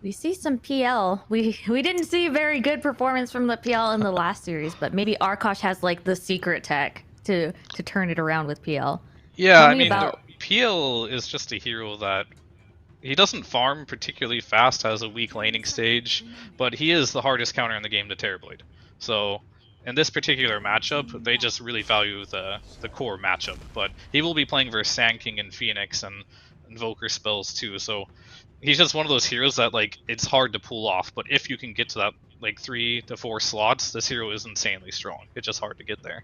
We see some PL. We didn't see very good performance from the PL in the last series, but maybe Arkosh has like the secret tech to turn it around with PL. Yeah, Tell I me mean, about. PL is just a hero that he doesn't farm particularly fast, has a weak laning stage, but he is the hardest counter in the game to Terrorblade. So in this particular matchup, they just really value the core matchup. But he will be playing versus Sand King and Phoenix and Invoker spells too. So he's just one of those heroes that like it's hard to pull off. But if you can get to that like 3 to 4 slots, this hero is insanely strong. It's just hard to get there.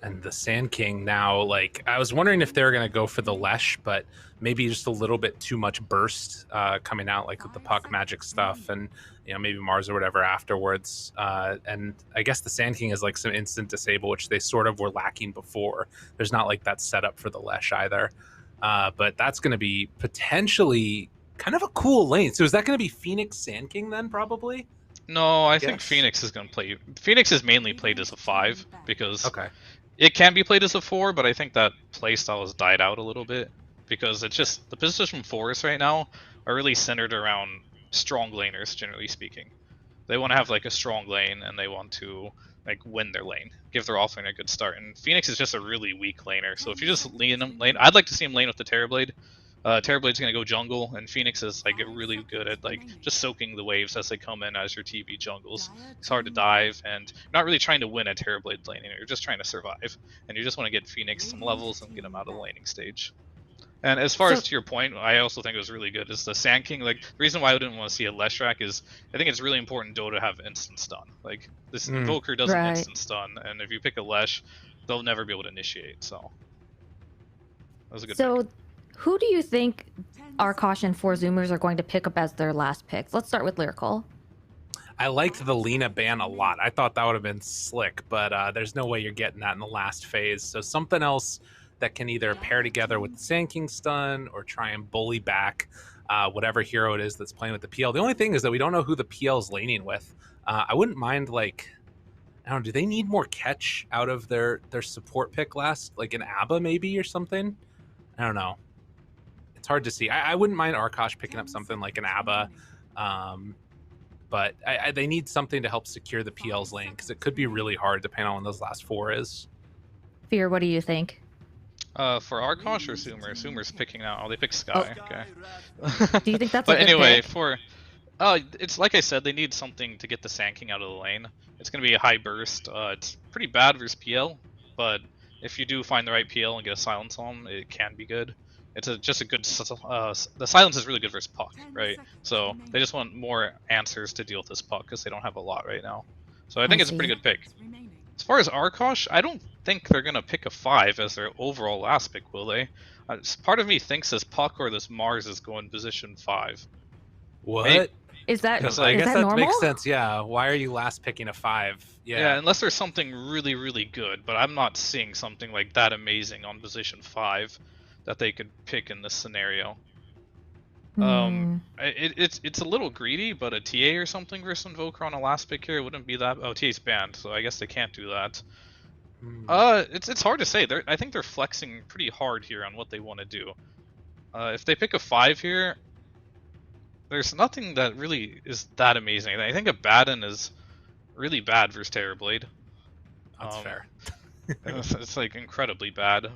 And the Sand King now, like, I was wondering if they were going to go for the Lesh, but maybe just a little bit too much burst coming out, like with the puck magic stuff, and maybe Mars or whatever afterwards. And I guess the Sand King is like some instant disable, which they sort of were lacking before. There's not like that setup for the Lesh either, but that's going to be potentially kind of a cool lane. So is that going to be Phoenix Sand King then, probably? No, I think Phoenix is going to play. Phoenix is mainly played as a 5 because Okay. it can be played as a 4, but I think that playstyle has died out a little bit because it's just the position 4s right now are really centered around strong laners, generally speaking. They want to have like a strong lane and they want to like win their lane, give their offlane a good start. And Phoenix is just a really weak laner, so if you just lean him lane, I'd like to see him lane with the Terrorblade. Terrorblade's gonna go jungle, and Phoenix is like really good at like just soaking the waves as they come in as your TV jungles. It's hard to dive, and you're not really trying to win a Terrorblade laning. You're just trying to survive, and you just want to get Phoenix some levels and get him out of the laning stage. And as far as to your point, I also think it was really good. Is the Sand King like the reason why I didn't want to see a Leshrac is I think it's really important Doe to have instant stun. Like this Invoker doesn't instant stun, and if you pick a Lesh, they'll never be able to initiate. So that was a good pick. Who do you think Arkosh and 4Zoomers are going to pick up as their last picks? Let's start with Lyrical. I liked the Lina ban a lot. I thought that would have been slick, but there's no way you're getting that in the last phase. So something else that can either pair together with the Sand King stun or try and bully back whatever hero it is that's playing with the PL. The only thing is that we don't know who the PL is laning with. I wouldn't mind, like, I don't know, do they need more catch out of their support pick last? Like an ABBA maybe or something? I don't know. It's hard to see. I wouldn't mind Arkosh picking up something like an ABBA. But they need something to help secure the PL's lane because it could be really hard depending on when those last 4 is. Fear, what do you think? For Arkosh or Zoomer? Zoomer's picking now. Oh, they picked Sky. Okay. Do you think that's but a good anyway, pick? it's like I said, they need something to get the Sand King out of the lane. It's going to be a high burst. It's pretty bad versus PL, but if you do find the right PL and get a silence on them, it can be good. It's just a good. The silence is really good versus Puck, right? So they just want more answers to deal with this Puck because they don't have a lot right now. So I think it's a pretty good pick. As far as Arkosh, I don't think they're gonna pick a 5 as their overall last pick, will they? Part of me thinks this Puck or this Mars is going position 5. What? Maybe. Is that? I guess that normal? makes sense. Yeah. Why are you last picking a 5? Yeah, unless there's something really, really good, but I'm not seeing something like that amazing on position 5 that they could pick in this scenario. It's a little greedy, but a TA or something versus Invoker on a last pick here wouldn't be that. Oh, TA's banned, so I guess they can't do that. It's hard to say. I think they're flexing pretty hard here on what they want to do. If they pick a 5 here, there's nothing that really is that amazing. I think a Baden is really bad versus Terrorblade. That's fair. It's like incredibly bad,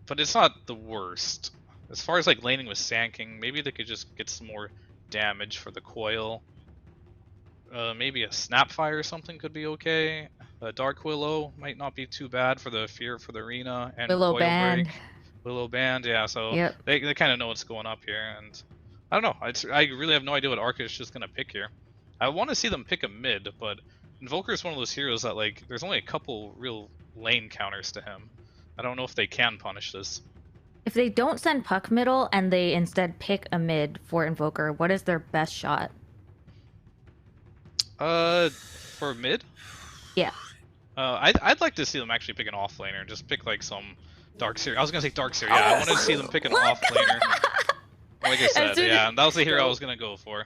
but it's not the worst. As far as like laning with Sand King, maybe they could just get some more damage for the coil. Maybe a Snapfire or something could be okay. A Dark Willow might not be too bad for the fear for the arena and Willow Coil Band. Break. Willow Band, yeah. So yep. they kind of know what's going up here, and I don't know. I really have no idea what Arkosh is gonna pick here. I want to see them pick a mid, but Invoker is one of those heroes that like there's only a couple real lane counters to him. I don't know if they can punish this. If they don't send Puck middle and they instead pick a mid for Invoker, what is their best shot? For mid? Yeah. I'd like to see them actually pick an offlaner and just pick like some Darkseer. I was gonna say Darkseer. Yeah, I wanted to see them pick an offlaner. Like I said, yeah, and that was the hero I was gonna go for.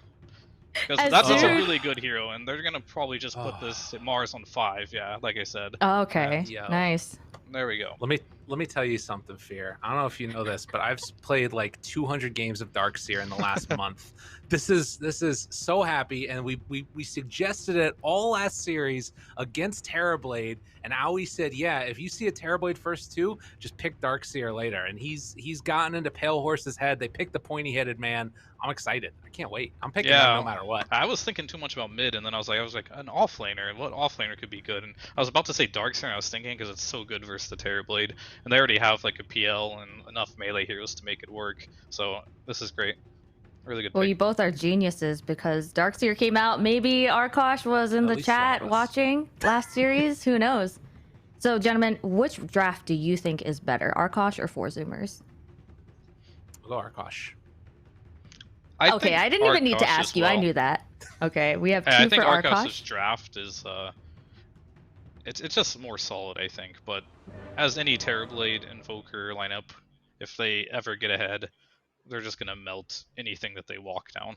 Because that's a really good hero, and they're gonna probably just put this Mars on 5. Yeah, like I said. Oh, okay. Nice. There we go. let me tell you something, Fear. I don't know if you know this, but I've played like 200 games of Darkseer in the last month. This is so happy, and we suggested it all last series against Terrorblade, and Aoi said, yeah, if you see a Terrorblade first two, just pick Darkseer later. And he's gotten into Pale Horse's head. They picked the pointy-headed man. I'm excited. I can't wait. I'm picking them no matter what. I was thinking too much about mid, and then I was like an offlaner. What offlaner could be good? And I was about to say Darkseer, and I was thinking because it's so good versus the Terrorblade, and they already have like a PL and enough melee heroes to make it work. So this is great. Really good. Well, pick. you both are geniuses because Darkseer came out. Maybe Arkosh was in the chat watching last series. Who knows? So, gentlemen, which draft do you think is better, Arkosh or Four Zoomers? We'll go Arkosh. Okay, I didn't even need to ask you. I knew that. Okay, we have two I think for Arkosh. Arkosh's draft is it's just more solid, I think. But as any Terrorblade Invoker lineup, if they ever get ahead, they're just gonna melt anything that they walk down.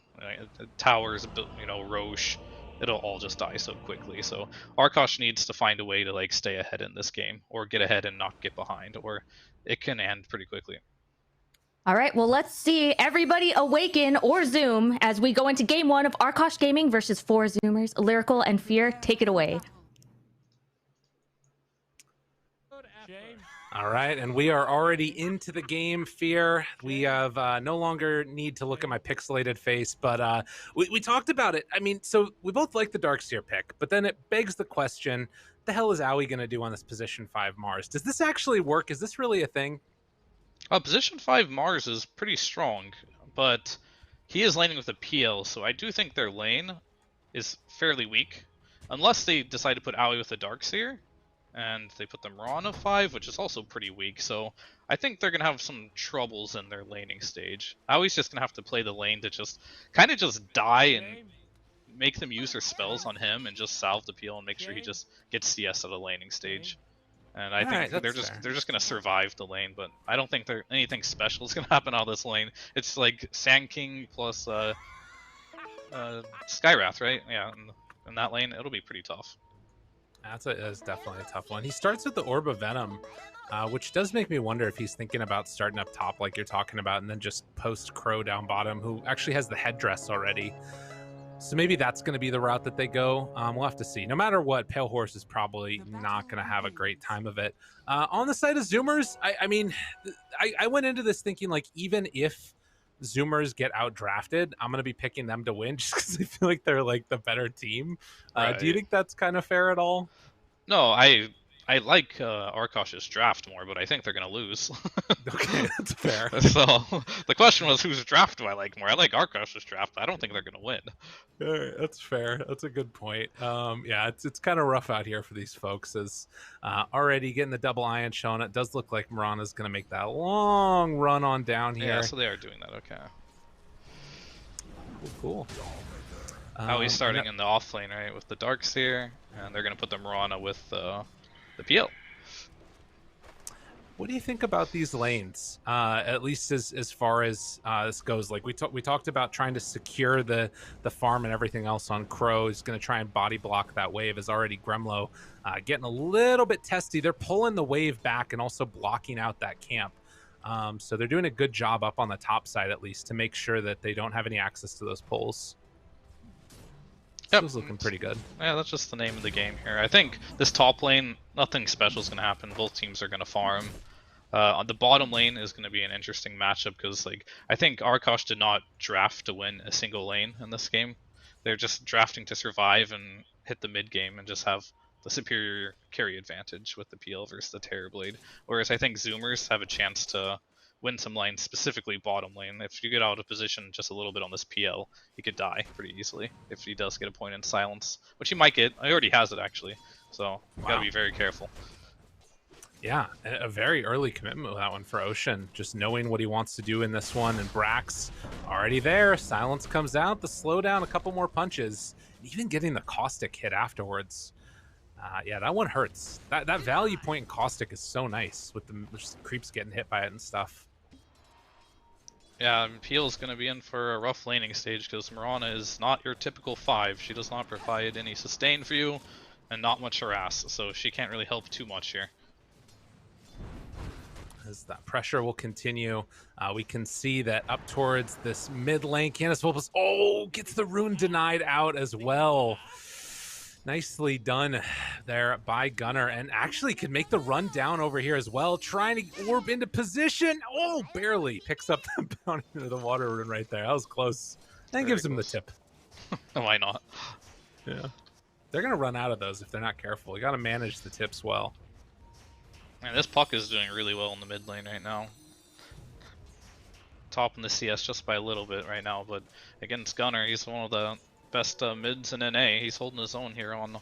Towers, you know, Roche, it'll all just die so quickly. So Arkosh needs to find a way to like stay ahead in this game, or get ahead and not get behind, or it can end pretty quickly. All right, well, let's see everybody awaken or zoom as we go into game one of Arkosh Gaming versus Four Zoomers. Lyrical and Fear, take it away. All right, and we are already into the game, Fear. We have no longer need to look at my pixelated face, but we talked about it. I mean, so we both like the Darkseer pick, but then it begs the question, what the hell is Aoi going to do on this position 5 Mars? Does this actually work? Is this really a thing? Position 5 Mars is pretty strong, but he is laning with a PL, so I do think their lane is fairly weak. Unless they decide to put Aoi with a Darkseer, and they put the Mirana 5, which is also pretty weak, so I think they're going to have some troubles in their laning stage. Aoi's just going to have to play the lane to just kind of just die and make them use their spells on him and just salve the PL and make sure he just gets CS at a laning stage. And I think they're just gonna survive the lane, but I don't think anything special is gonna happen out of this lane. It's like Sand King plus Skywrath, right? Yeah, in that lane, it'll be pretty tough. That's definitely a tough one. He starts with the Orb of Venom, which does make me wonder if he's thinking about starting up top like you're talking about, and then just post Crow down bottom, who actually has the headdress already. So maybe that's going to be the route that they go. We'll have to see. No matter what, Pale Horse is probably not going to have a great time of it. On the side of Zoomers, I mean, I went into this thinking, like, even if Zoomers get outdrafted, I'm going to be picking them to win just because I feel like they're, like, the better team. Right. Do you think that's kind of fair at all? No, I like Arkosh's draft more, but I think they're going to lose. Okay, that's fair. So the question was, whose draft do I like more? I like Arkosh's draft, but I don't think they're going to win. All right, that's fair. That's a good point. Yeah, it's kind of rough out here for these folks. As already getting the double iron shown, it does look like Mirana's going to make that long run on down here. Yeah, so they are doing that. Okay. Cool. Now he's starting in the off lane, right, with the Darkseer, and they're going to put the Mirana with the PL. What do you think about these lanes? At least as far as this goes, like we talked about trying to secure the farm and everything else on Crow. Is going to try and body block that wave. Is already Gremlo getting a little bit testy. They're pulling the wave back and also blocking out that camp. So they're doing a good job up on the top side at least to make sure that they don't have any access to those pulls. Yep. This is looking pretty good. Yeah, that's just the name of the game here. I think this top lane, nothing special is going to happen. Both teams are going to farm. On the bottom lane is going to be an interesting matchup because, like, I think Arkosh did not draft to win a single lane in this game. They're just drafting to survive and hit the mid game and just have the superior carry advantage with the PL versus the Terrorblade. Whereas I think Zoomers have a chance to win some lanes, specifically bottom lane. If you get out of position just a little bit on this PL, he could die pretty easily if he does get a point in silence, which he might get. He already has it, actually. So you gotta be very careful. Yeah, a very early commitment with that one for Ocean. Just knowing what he wants to do in this one, and Brax already there. Silence comes out, the slowdown, a couple more punches, even getting the Caustic hit afterwards. Yeah, that one hurts. That value point in Caustic is so nice with the creeps getting hit by it and stuff. Yeah, Peel's going to be in for a rough laning stage because Mirana is not your typical 5. She does not provide any sustain for you and not much harass, so she can't really help too much here. as that pressure will continue. We can see that up towards this mid lane, Canis Vulpus, gets the rune denied out as well. Nicely done there by Gunnar, and actually can make the run down over here as well, trying to orb into position. Barely picks up the bounty into the water rune right there. That was close. And gives him the tip. Why not? Yeah. They're going to run out of those if they're not careful. You got to manage the tips well. Man, this puck is doing really well in the mid lane right now. Topping the CS just by a little bit right now, but against Gunnar, he's one of the best mids in NA. He's holding his own here on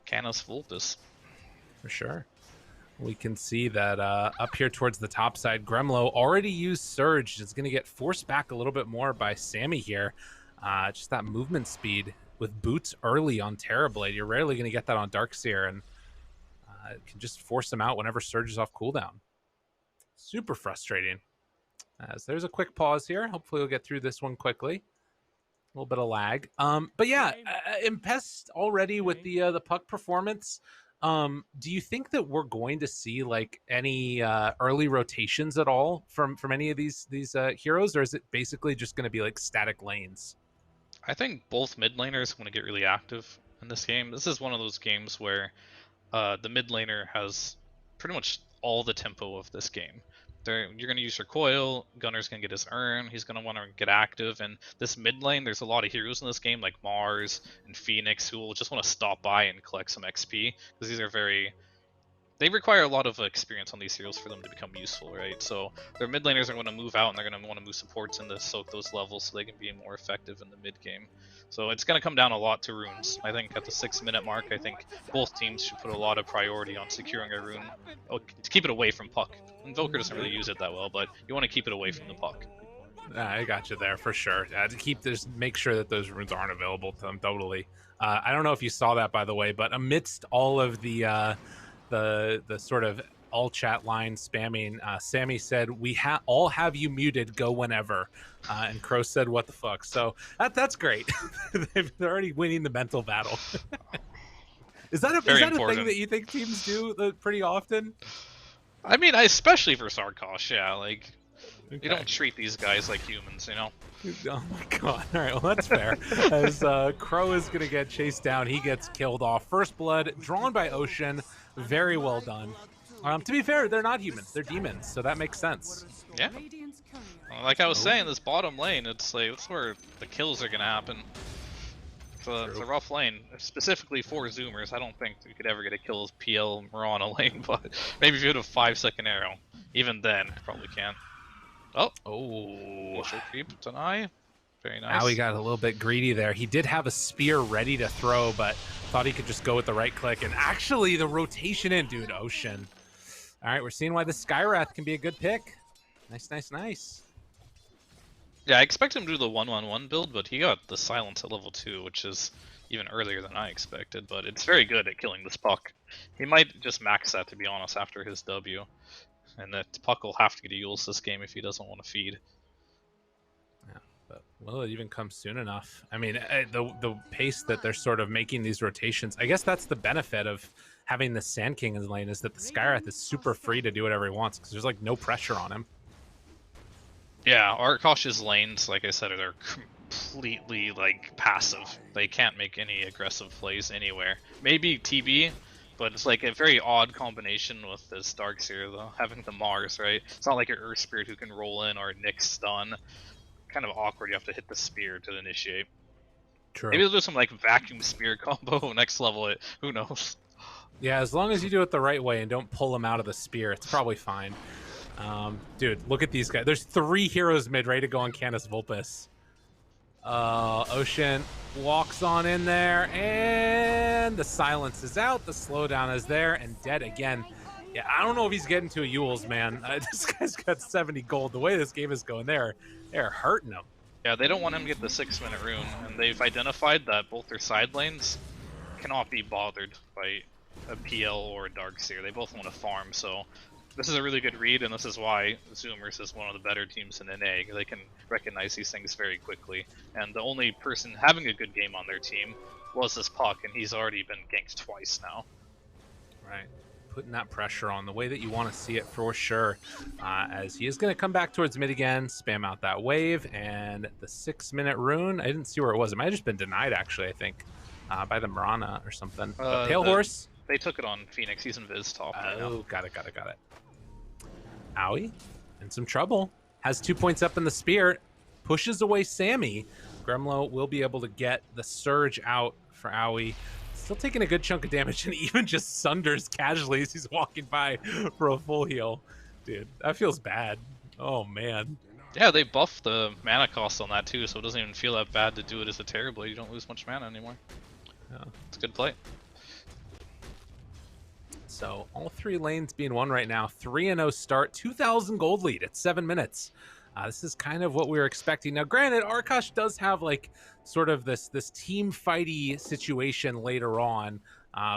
Canis Vulpus. For sure. We can see that up here towards the top side, Gremlo already used Surge. It's going to get forced back a little bit more by Sammy here. Just that movement speed with boots early on Terrorblade. You're rarely going to get that on Darkseer, and it can just force him out whenever Surge is off cooldown. Super frustrating. As there's a quick pause here. Hopefully we'll get through this one quickly. A little bit of lag. But yeah, impressed already with the puck performance. Do you think that we're going to see like any early rotations at all from any of these heroes, or is it basically just going to be like static lanes? I think both mid laners are going to get really active in this game. This is one of those games where the mid laner has pretty much all the tempo of this game. You're going to use your coil, Gunnar's going to get his urn, he's going to want to get active, and this mid lane, there's a lot of heroes in this game like Mars and Phoenix who will just want to stop by and collect some XP, because these are they require a lot of experience on these heroes for them to become useful, right? So their mid laners are going to move out, and they're going to want to move supports in to soak those levels so they can be more effective in the mid game. So it's going to come down a lot to runes. I think at the 6-minute mark, I think both teams should put a lot of priority on securing a rune to keep it away from puck. And Volker doesn't really use it that well, but you want to keep it away from the puck. I got you there for sure. To make sure that those runes aren't available to them. Totally. I don't know if you saw that, by the way, but amidst all of the sort of all chat line spamming, Sammy said, "We all have you muted. Go whenever." And Crow said, "What the fuck?" So that's great. They're already winning the mental battle. Is that a thing that you think teams do pretty often? I mean, especially for Arkosh, yeah. Like, okay. You don't treat these guys like humans, you know? Oh my god. All right, well, that's fair. As Crow is going to get chased down, he gets killed off. First blood drawn by Ocean. Very well done. To be fair, they're not humans. They're demons, so that makes sense. Yeah. Like I was saying, this bottom lane, it's like that's where the kills are going to happen. It's a rough lane, specifically for Zoomers. I don't think you could ever get a kill as PL Mirana lane, but maybe if you hit a 5-second arrow. Even then, you probably can. Initial creep deny. Very nice. Now he got a little bit greedy there. He did have a spear ready to throw, but thought he could just go with the right click. And actually, the rotation in, dude, Ocean. All right, we're seeing why the Skywrath can be a good pick. Nice, nice, nice. Yeah, I expect him to do the 1-1-1 build, but he got the silence at level 2, which is even earlier than I expected, but it's very good at killing this puck. He might just max that, to be honest, after his W. And that puck will have to get Yules this game if he doesn't want to feed. Yeah, but will it even come soon enough? I mean, the pace that they're sort of making these rotations, I guess that's the benefit of having the Sand King in the lane, is that the Skywrath is super free to do whatever he wants, because there's like no pressure on him. Yeah, Arkosh's lanes, like I said, are completely like passive. They can't make any aggressive plays anywhere. Maybe TB, but it's like a very odd combination with this Darkseer though, having the Mars, right? It's not like your Earth Spirit who can roll in or Nick stun. Kind of awkward, you have to hit the spear to initiate. True. Maybe they'll do some like vacuum spear combo next level it, who knows? Yeah, as long as you do it the right way and don't pull him out of the spear, it's probably fine. Dude, look at these guys. There's 3 heroes mid ready to go on Canis Vulpus. Ocean walks on in there, and the silence is out. The slowdown is there, and dead again. Yeah, I don't know if he's getting to a Yules, man. This guy's got 70 gold. The way this game is going, they're hurting him. Yeah, they don't want him to get the 6-minute rune, and they've identified that both their side lanes cannot be bothered by a PL or a Darkseer. They both want to farm, so this is a really good read, and this is why Zoomers is one of the better teams in NA. They can recognize these things very quickly, and the only person having a good game on their team was this puck, and he's already been ganked twice now. Right. putting that pressure on the way that you want to see it for sure. As he is going to come back towards mid again, spam out that wave, and the 6-minute rune. I didn't see where it was. It might have just been denied, actually, I think, by the Marana or something. But Pale Horse. They took it on Phoenix. He's in Viz top right now. Got it. Owie in some trouble. Has 2 points up in the Spear. Pushes away Sammy. Gremlo will be able to get the Surge out for Owie. Still taking a good chunk of damage and even just sunders casually as he's walking by for a full heal. Dude, that feels bad. Oh, man. Yeah, they buffed the mana cost on that too, so it doesn't even feel that bad to do it as a Terrorblade. You don't lose much mana anymore. Yeah. It's a good play. So all 3 lanes being won right now. 3-0 start, 2,000 gold lead at 7 minutes. This is kind of what we were expecting. Now, granted, Arkosh does have like sort of this team fighty situation later on,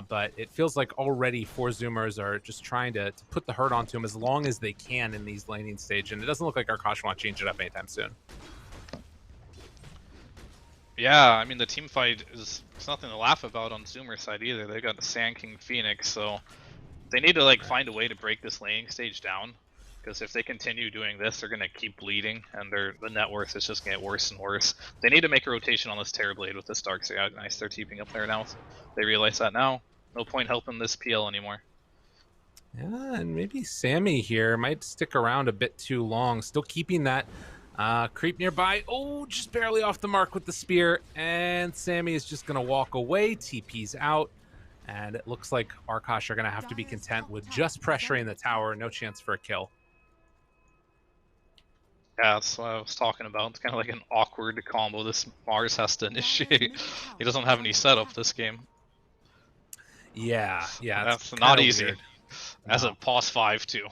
but it feels like already 4 Zoomers are just trying to put the hurt onto him as long as they can in these laning stage, and it doesn't look like Arkosh want to change it up anytime soon. Yeah, I mean the team fight is nothing to laugh about on Zoomer side either. They got the Sand King Phoenix, so they need to like find a way to break this laning stage down. Because if they continue doing this, they're going to keep bleeding, and the net worth is just going to get worse and worse. They need to make a rotation on this Terrorblade with this Dark Side. Nice, they're TPing up there now. They realize that now. No point helping this PL anymore. Yeah, and maybe Sammy here might stick around a bit too long. Still keeping that creep nearby. Oh, just barely off the mark with the Spear. And Sammy is just going to walk away. TP's out. And it looks like Arkosh are going to have to be content with just pressuring the tower. No chance for a kill. Yeah, that's what I was talking about. It's kind of like an awkward combo this Mars has to initiate. He doesn't have any setup this game. Yeah, that's not easy. Weird. As a pos 5 too.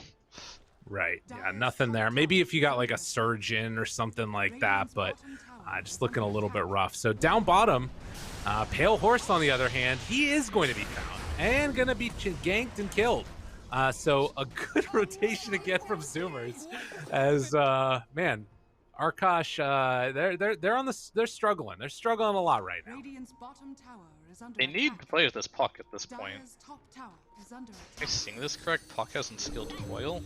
Right, yeah, nothing there. Maybe if you got like a surge in or something like that, but just looking a little bit rough. So down bottom, Pale Horse on the other hand, he is going to be found and going to be ganked and killed. So a good rotation again from Zoomers, as man, Arkosh, they're struggling. They're struggling a lot right now. They need to play with this Puck at this point. Am I seeing this correct? Puck hasn't skilled Coil.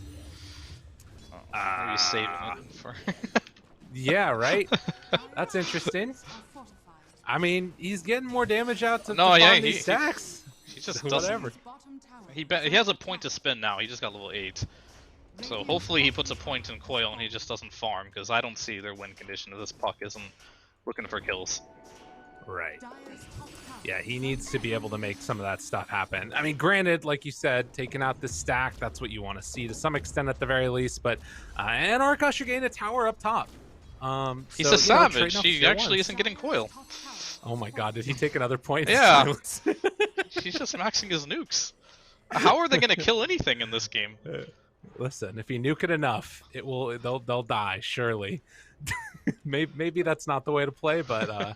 Oh, maybe saving it for. Yeah, right. That's interesting. I mean, he's getting more damage out to these stacks. He just whatever. He has a point to spend now. He just got level 8. So hopefully he puts a point in Coil and he just doesn't farm, because I don't see their win condition if this Puck isn't looking for kills. Right. Yeah, he needs to be able to make some of that stuff happen. I mean, granted, like you said, taking out this stack, that's what you want to see to some extent at the very least. But and Arkosh are getting a tower up top. He's a savage. He actually isn't getting Coil. Oh my god, did he take another point? Yeah. He's just maxing his nukes. How are they going to kill anything in this game? Listen, if you nuke it enough, it will. They'll die surely. maybe that's not the way to play, but I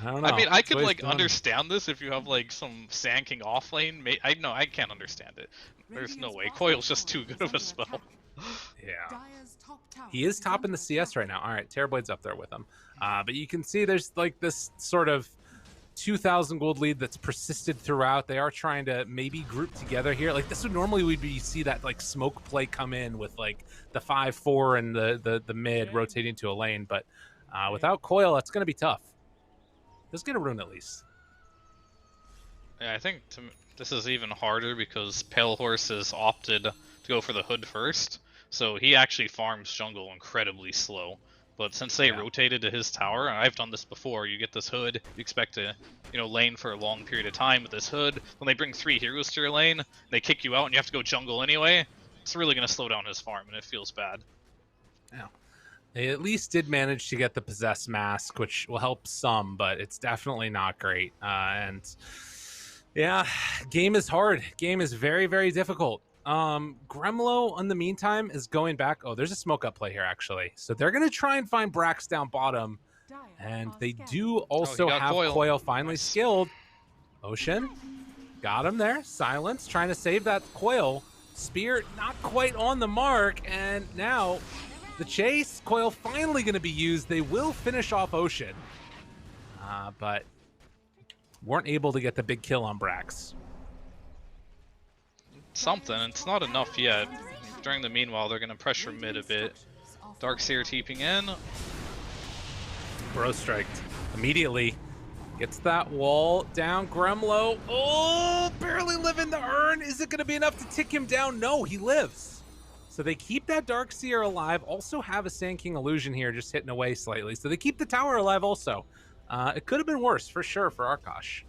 don't know. I mean, I could like understand this if you have like some Sand King off lane. I can't understand it. There's no way. Coil's just too good of a spell. Yeah. He is top in the CS right now. All right, Terrorblade's up there with him. But you can see there's like this sort of 2,000 gold lead that's persisted throughout. They are trying to maybe group together here. Like this would normally see that like smoke play come in with like the 5-4 and the mid rotating to a lane. But without Coil, that's going to be tough. Let's get a rune at least. Yeah, I think this is even harder because Pale Horse has opted to go for the hood first. So he actually farms jungle incredibly slow. But since they rotated to his tower, and I've done this before, you get this hood, you expect to, lane for a long period of time with this hood. When they bring 3 heroes to your lane, they kick you out and you have to go jungle anyway, it's really going to slow down his farm, and it feels bad. Yeah. They at least did manage to get the Possess Mask, which will help some, but it's definitely not great. And yeah, game is hard. Game is very, very difficult. Gremlo, in the meantime, is going back. Oh, there's a smoke up play here, actually. So they're going to try and find Brax down bottom. And they do also have Coil finally skilled. Ocean got him there. Silence, trying to save that Coil. Spear not quite on the mark. And now the chase. Coil finally going to be used. They will finish off Ocean. But weren't able to get the big kill on Brax. something. It's not enough yet. During the meanwhile, they're gonna pressure mid a bit. Darkseer TPing in. Bro striked immediately. Gets that wall down. Gremlo. Oh, barely living the urn. Is it going to be enough to tick him down? No, he lives. So they keep that Darkseer alive. Also have a Sand King illusion here, just hitting away slightly. So they keep the tower alive also. It could have been worse for sure for Arkosh.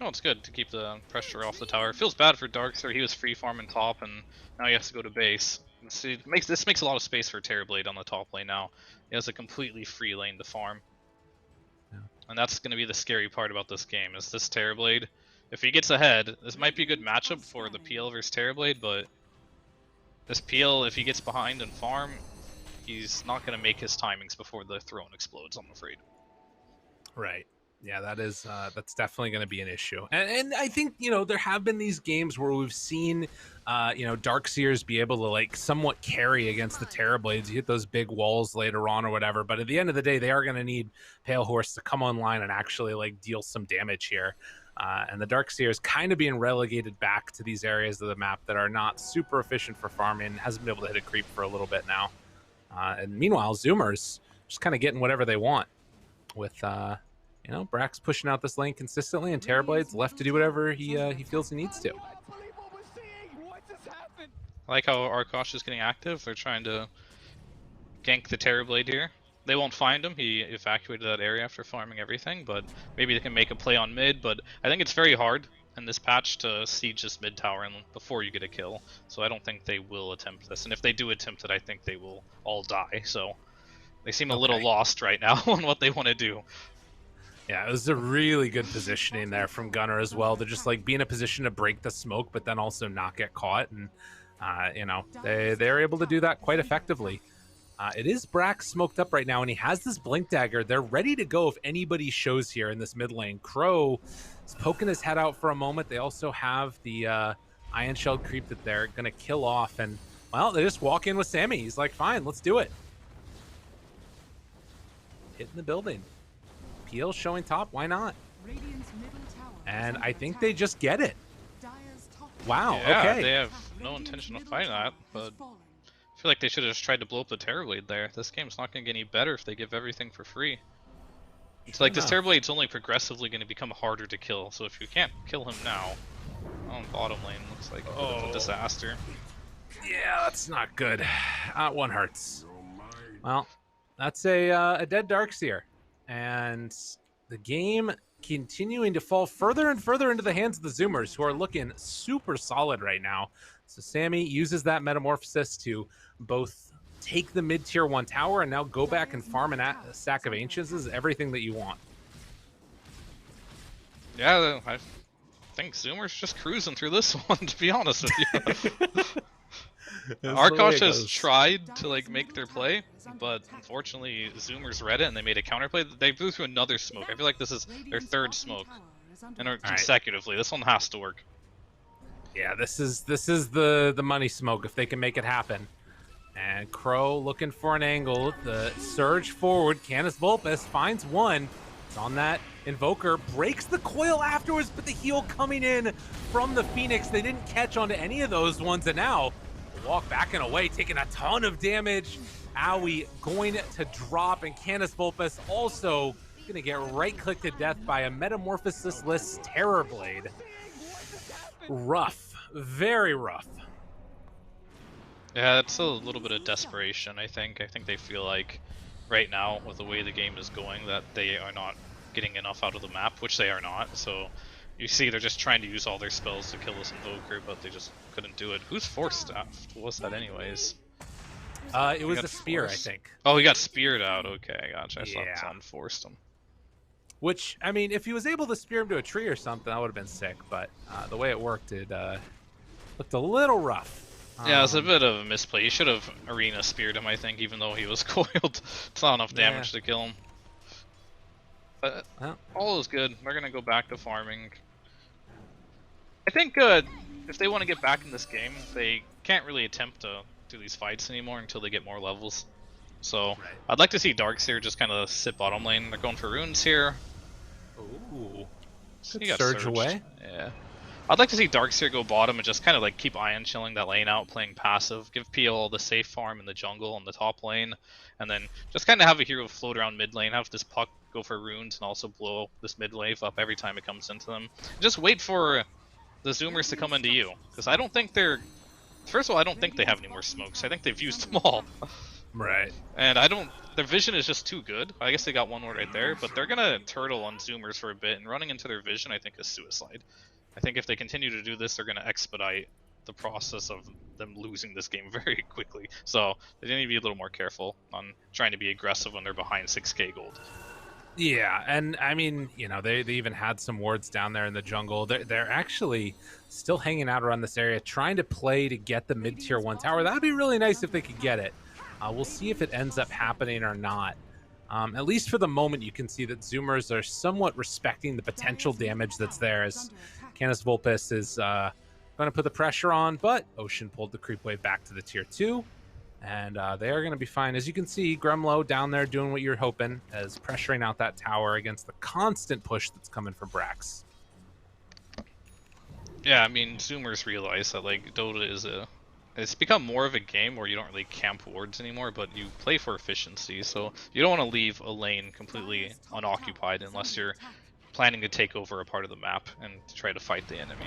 Oh, it's good to keep the pressure off the tower. It feels bad for Darkseer. He was free farming top, and now he has to go to base. See, this makes a lot of space for Terrorblade on the top lane now. He has a completely free lane to farm. Yeah. And that's going to be the scary part about this game, is this Terrorblade. If he gets ahead, this might be a good matchup for the PL versus Terrorblade, but this PL, if he gets behind and farm, he's not going to make his timings before the throne explodes, I'm afraid. Right. Yeah, that's definitely going to be an issue. And I think, you know, there have been these games where we've seen, you know, Darkseers be able to like somewhat carry against the Terrorblades. You hit those big walls later on or whatever. But at the end of the day, they are going to need Pale Horse to come online and actually like deal some damage here. And the Darkseers kind of being relegated back to these areas of the map that are not super efficient for farming. Hasn't been able to hit a creep for a little bit now. And meanwhile, Zoomers just kind of getting whatever they want with... you know, Brax pushing out this lane consistently, and Terrorblade's left to do whatever he feels he needs to. I like how Arkosh is getting active. They're trying to gank the Terrorblade here. They won't find him. He evacuated that area after farming everything, but maybe they can make a play on mid. But I think it's very hard in this patch to siege this mid tower before you get a kill. So I don't think they will attempt this. And if they do attempt it, I think they will all die. So they seem a little lost right now on what they want to do. Yeah, it was a really good positioning there from Gunnar as well, to just like be in a position to break the smoke, but then also not get caught. And, you know, they're able to do that quite effectively. It is Brax smoked up right now, and he has this Blink Dagger. They're ready to go if anybody shows here in this mid lane. Crow is poking his head out for a moment. They also have the Iron Shelled creep that they're going to kill off. And, well, they just walk in with Sammy. He's like, fine, let's do it. Hitting the building. PL showing top, why not? And I think they just get it. Wow, yeah, okay. They have no intention of fighting that, but I feel like they should have just tried to blow up the Terrorblade there. This game's not going to get any better if they give everything for free. It's like this Terrorblade's only progressively going to become harder to kill, so if you can't kill him now, on bottom lane looks like a disaster. Yeah, that's not good. That one hurts. Well, that's a dead Darkseer. And the game continuing to fall further and further into the hands of the Zoomers, who are looking super solid right now. So Sammy uses that Metamorphosis to both take the mid-tier 1 tower and now go back and farm a stack of Ancients. This is everything that you want. Yeah, I think Zoomers just cruising through this one, to be honest with you. Arkosh has tried to like make their play, but unfortunately Zoomers read it and they made a counterplay. They blew through another smoke. I feel like this is their third smoke, and consecutively. This one has to work. Yeah, this is the money smoke if they can make it happen. And Crow looking for an angle. The surge forward. Canis Vulpes finds one. It's on that Invoker. Breaks the coil afterwards, but the heal coming in from the Phoenix. They didn't catch onto any of those ones, and now walk back and away, taking a ton of damage. Owie going to drop, and Canis Vulpes also going to get right-clicked to death by a Metamorphosis-less Terrorblade. Rough. Very rough. Yeah, it's a little bit of desperation, I think. I think they feel like right now, with the way the game is going, that they are not getting enough out of the map, which they are not. So you see they're just trying to use all their spells to kill this Invoker, but they just couldn't do it. Who's forced out? What was that anyways? It was a spear, I think. Oh, he got speared out. Okay, gotcha. I thought someone forced him. Which, I mean, if he was able to spear him to a tree or something, that would have been sick. But the way it worked, it looked a little rough. Yeah, it's a bit of a misplay. He should have arena speared him, I think, even though he was coiled. It's not enough damage to kill him. But all is good. They're going to go back to farming. I think if they want to get back in this game, they can't really attempt to do these fights anymore until they get more levels. So I'd like to see Darkseer just kind of sit bottom lane. They're going for runes here. Ooh. He got surge surged. away. Yeah. I'd like to see Darkseer go bottom and just kind of like keep Ion chilling that lane out, playing passive, give PL the safe farm in the jungle on the top lane, and then just kind of have a hero float around mid lane, have this puck go for runes and also blow this mid wave up every time it comes into them. Just wait for the Zoomers to come into you, because I don't think they're... First of all, I don't think they have any more smokes. I think they've used them all. Right. And I don't... Their vision is just too good. I guess they got one more right there, but they're gonna turtle on Zoomers for a bit, and running into their vision I think is suicide. I think if they continue to do this, they're gonna expedite the process of them losing this game very quickly. So they need to be a little more careful on trying to be aggressive when they're behind 6k gold. Yeah, and I mean, you know, they even had some wards down there in the jungle. They're actually still hanging out around this area, trying to play to get the mid-tier 1 tower. That would be really nice if they could get it. We'll see if it ends up happening or not. At least for the moment, you can see that Zoomers are somewhat respecting the potential damage that's there, as Canis Vulpes is going to put the pressure on, but Ocean pulled the creep wave back to the tier 2. And they are going to be fine. As you can see, Gremlo down there doing what you're hoping, as pressuring out that tower against the constant push that's coming from Brax. Yeah, I mean, Zoomers realize that like Dota is it's become more of a game where you don't really camp wards anymore, but you play for efficiency. So you don't want to leave a lane completely unoccupied unless you're planning to take over a part of the map and try to fight the enemy.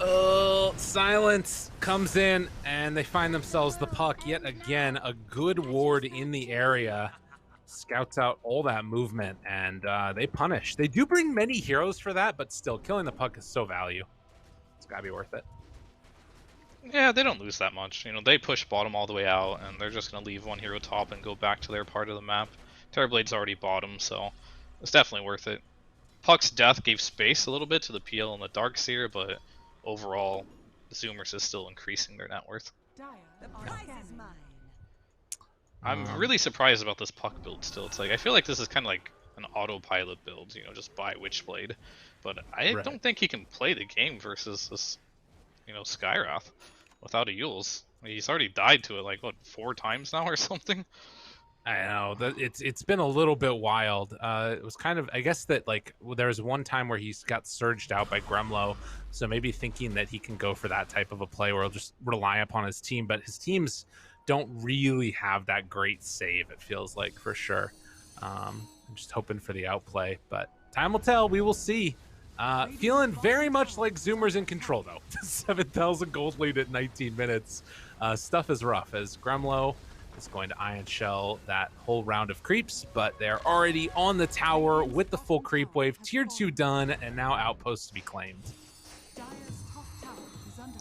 Oh, silence comes in, and they find themselves the puck yet again. A good ward in the area scouts out all that movement, and they punish. They do bring many heroes for that, but still, killing the puck is so value. It's gotta be worth it. Yeah, they don't lose that much. You know, they push bottom all the way out, and they're just gonna leave one hero top and go back to their part of the map. Terrorblade's already bottom, so it's definitely worth it. Puck's death gave space a little bit to the PL and the Darkseer, but overall, the Zoomers is still increasing their net worth. I'm really surprised about this puck build still. It's like, I feel like this is kind of like an autopilot build, you know, just buy Witchblade. But I don't think he can play the game versus this, you know, Skyrath without a Yules. He's already died to it like, what, 4 times now or something? I know that it's been a little bit wild. It was kind of, I guess that like there was one time where he got surged out by Gremlo, so maybe thinking that he can go for that type of a play where he'll just rely upon his team, but his teams don't really have that great save. It feels like, for sure. I'm just hoping for the outplay, but time will tell. We will see. Feeling very much like Zoomers in control though. 7,000 gold lead at 19 minutes. Stuff is rough as Gremlo is going to Ion Shell that whole round of creeps, but they're already on the tower with the full creep wave. Tier 2 done, and now outposts to be claimed.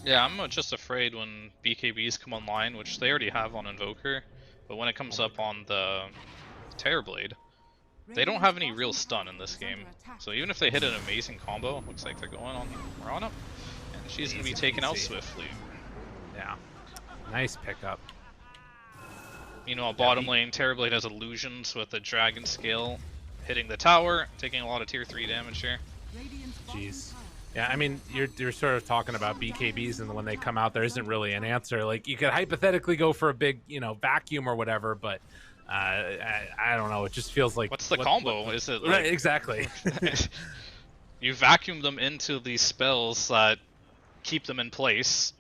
Yeah, I'm just afraid when BKBs come online, which they already have on Invoker, but when it comes up on the Terrorblade, they don't have any real stun in this game. So even if they hit an amazing combo, looks like they're going on Mirana, and she's going to be taken out swiftly. Yeah, nice pickup. Meanwhile, bottom lane, Terrorblade has illusions with a dragon scale hitting the tower, taking a lot of tier 3 damage here. Jeez. Yeah, I mean, you're sort of talking about BKBs, and when they come out, there isn't really an answer. Like, you could hypothetically go for a big, you know, vacuum or whatever, but I don't know. It just feels like... What's the combo? Is it like... Right, exactly. You vacuum them into these spells that keep them in place,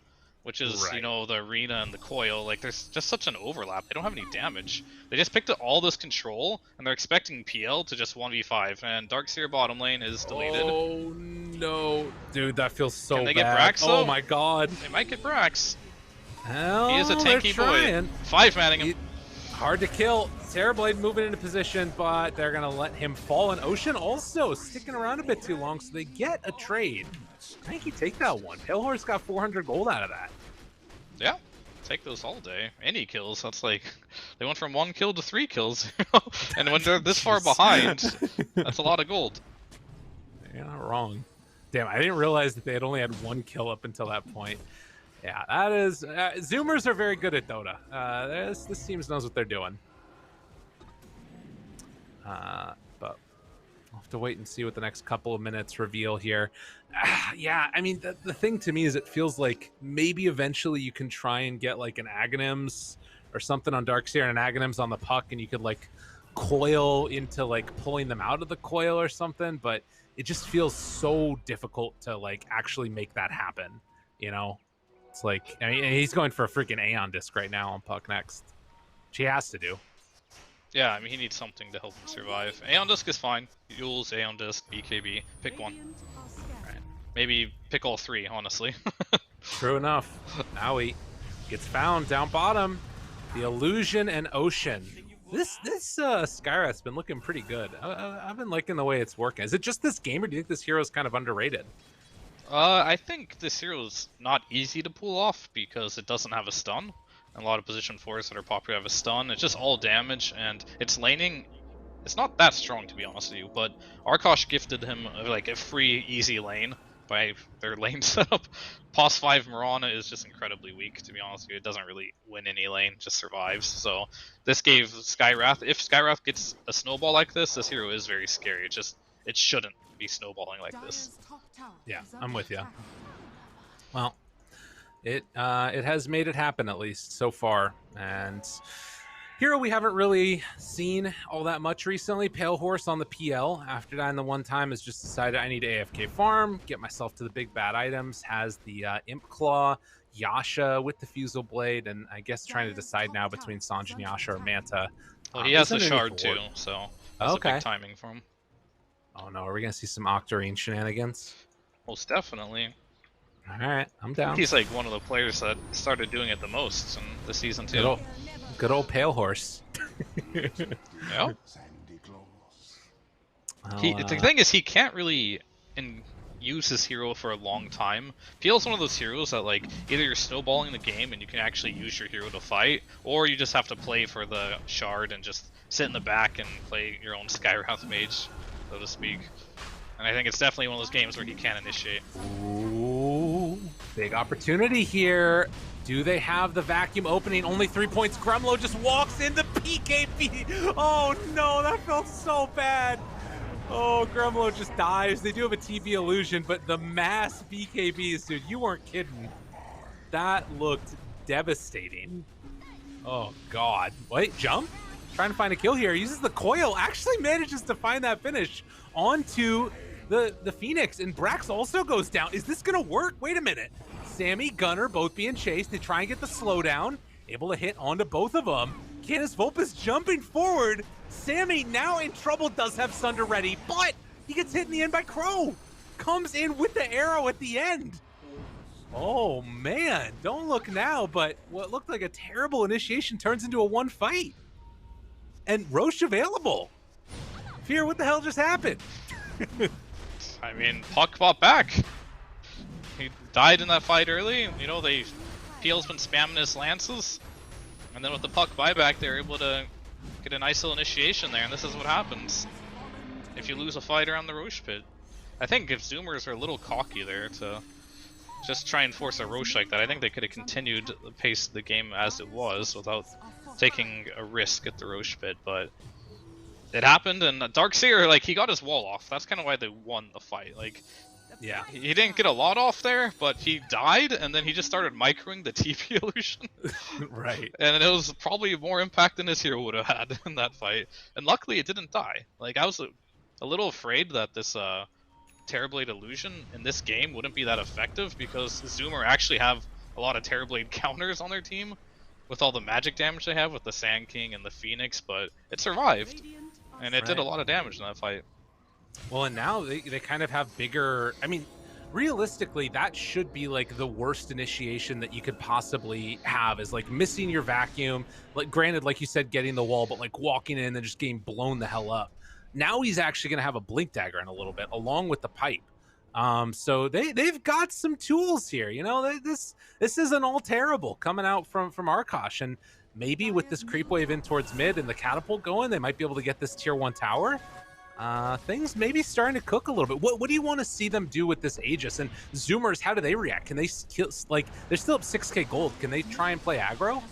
which is, you know, the arena and the coil. Like, there's just such an overlap. They don't have any damage. They just picked up all this control, and they're expecting PL to just 1v5, and Darkseer bottom lane is deleted. Oh, no. Dude, that feels so bad. Can they get Brax, though? Oh, my God. They might get Brax. Hell, he is a tanky boy. 5-manning him. Hard to kill. Terrorblade moving into position, but they're going to let him fall. And Ocean also sticking around a bit too long, so they get a trade. I think you take that one. Pale Horse got 400 gold out of that. Yeah, take those all day. Any kills, that's like, they went from 1 kill to 3 kills, you know? And when they're this far behind, that's a lot of gold. You're not wrong. Damn, I didn't realize that they had only had 1 kill up until that point. Yeah, that is... Zoomers are very good at Dota. This team knows what they're doing. But we'll have to wait and see what the next couple of minutes reveal here. Yeah, I mean, the thing to me is it feels like maybe eventually you can try and get like an Aghanims or something on Darkseer and an Aghanims on the puck, and you could like coil into like pulling them out of the coil or something, but it just feels so difficult to like actually make that happen. You know, it's like, I mean, he's going for a freaking Aeon disc right now on Puck next, which he has to do. Yeah, I mean, he needs something to help him survive. Aeon Disc is fine. Yules, Aeon Disc, BKB. Pick one. Right. Maybe pick all three, honestly. True enough. Maui gets found down bottom. The Illusion and Ocean. This Skyrath's been looking pretty good. I've been liking the way it's working. Is it just this game, or do you think this hero is kind of underrated? I think this hero is not easy to pull off because it doesn't have a stun. And a lot of position 4s that are popular have a stun. It's just all damage, and its laning, it's not that strong to be honest with you, but Arkosh gifted him like a free, easy lane by their lane setup. Pos 5 Mirana is just incredibly weak, to be honest with you. It doesn't really win any lane, just survives. So this gave Skyrath, if Skyrath gets a snowball like this hero is very scary. It shouldn't be snowballing like this. Yeah, I'm with you. Well, it has made it happen, at least so far. And hero we haven't really seen all that much recently. Pale Horse on the PL after dying the one time has just decided I need to AFK farm, get myself to the big bad items. Has the Imp Claw, Yasha with the Fusel Blade, and I guess trying to decide now between Sanj and Yasha or Manta. Well, he has the shard too, so that's a big timing for him. Oh no, are we gonna see some Octarine shenanigans? Most definitely. Alright, I'm down. He's like one of the players that started doing it the most in the season 2. Good old Pale Horse. Yeah. The thing is, he can't really use his hero for a long time. PL's one of those heroes that like either you're snowballing the game and you can actually use your hero to fight, or you just have to play for the shard and just sit in the back and play your own Skyrath mage, so to speak. And I think it's definitely one of those games where he can initiate. Ooh, big opportunity here. Do they have the vacuum opening? Only 3 points. Grumlow just walks into PKB. Oh no, that felt so bad. Oh, Grumlow just dies. They do have a TB illusion, but the mass BKBs, dude, you weren't kidding. That looked devastating. Oh god. Wait, jump? Trying to find a kill here. Uses the coil. Actually manages to find that finish onto the Phoenix, and Brax also goes down. Is this gonna work? Wait a minute. Sammy, Gunner both being chased. They try and get the slowdown. Able to hit onto both of them. Canis Vulpus jumping forward. Sammy now in trouble, does have Sunder ready, but he gets hit in the end by Crow. Comes in with the arrow at the end. Oh man, don't look now, but what looked like a terrible initiation turns into a one fight. And Roche available. Fear, what the hell just happened? I mean, Puck fought back. He died in that fight early. You know, PL's been spamming his lances. And then with the Puck buyback, they're able to get a nice little initiation there, and this is what happens if you lose a fight around the Roche pit. I think if Zoomers are a little cocky there to just try and force a Roche like that, I think they could have continued the pace of the game as it was without taking a risk at the Roche pit, but it happened, and Darkseer, like, he got his wall off. That's kind of why they won the fight. Like, yeah, he didn't get a lot off there, but he died, and then he just started microing the TP illusion. Right. And it was probably more impact than his hero would have had in that fight. And luckily, it didn't die. Like, I was a little afraid that this Terrorblade illusion in this game wouldn't be that effective, because Zoomer actually have a lot of Terrorblade counters on their team with all the magic damage they have with the Sand King and the Phoenix, but it survived. And it did a lot of damage in that fight. Well, and now they kind of have bigger... I mean, realistically, that should be, like, the worst initiation that you could possibly have, is, like, missing your vacuum. Like, granted, like you said, getting the wall, but, like, walking in and just getting blown the hell up. Now he's actually going to have a Blink Dagger in a little bit, along with the pipe. So they've got some tools here. You know, this isn't all terrible coming out from Arkosh. And maybe with this creep wave in towards mid and the catapult going, they might be able to get this tier 1 tower. Things maybe starting to cook a little bit. What do you want to see them do with this Aegis? And Zoomers, how do they react? Can they like, they're still up 6k gold. Can they try and play aggro?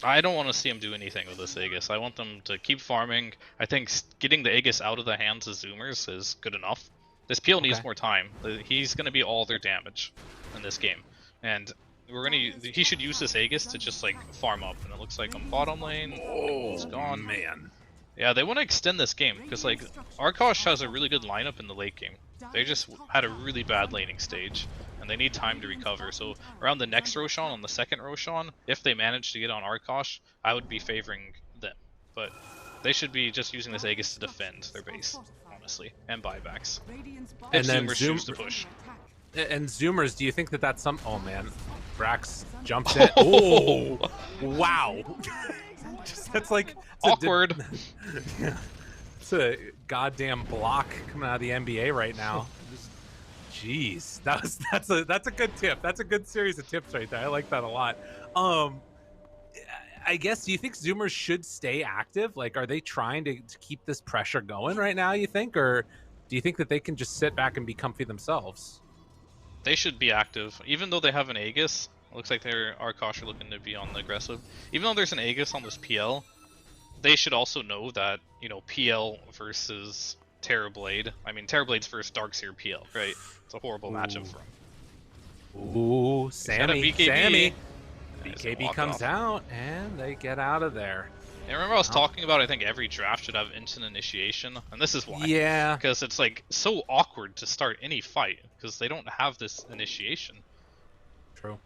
I don't want to see him do anything with this Aegis. I want them to keep farming. I think getting the Aegis out of the hands of Zoomers is good enough. This PL needs more time. He's going to be all their damage in this game. And he should use this Aegis to just, like, farm up. And it looks like on bottom lane, it's gone. Man. Yeah, they want to extend this game because like Arkosh has a really good lineup in the late game. They just had a really bad laning stage, and they need time to recover. So around the next Roshan, on the second Roshan, if they manage to get on Arkosh, I would be favoring them. But they should be just using this Aegis to defend their base, honestly, and buybacks. And If then Zoomers choose to push. And Zoomers, do you think that that's some? Oh man, Brax jumps in. Oh, wow. That's like Awkward. It's a goddamn block coming out of the NBA right now. Jeez, that's a good tip. That's a good series of tips right there. I like that a lot. I guess, do you think Zoomers should stay active? Like, are they trying to keep this pressure going right now, you think? Or do you think that they can just sit back and be comfy themselves? They should be active. Even though they have an Aegis, it looks like their Arkosh are looking to be on the aggressive. Even though there's an Aegis on this PL, they should also know that, you know, PL versus Terrorblade. I mean, Terrorblade's versus Darkseer PL, right? It's a horrible matchup for him. Ooh, Sammy. Sammy. Yeah, BKB comes out, and they get out of there. And remember I was talking about, I think every draft should have instant initiation, and this is why. Yeah. Because it's like so awkward to start any fight, because they don't have this initiation. True.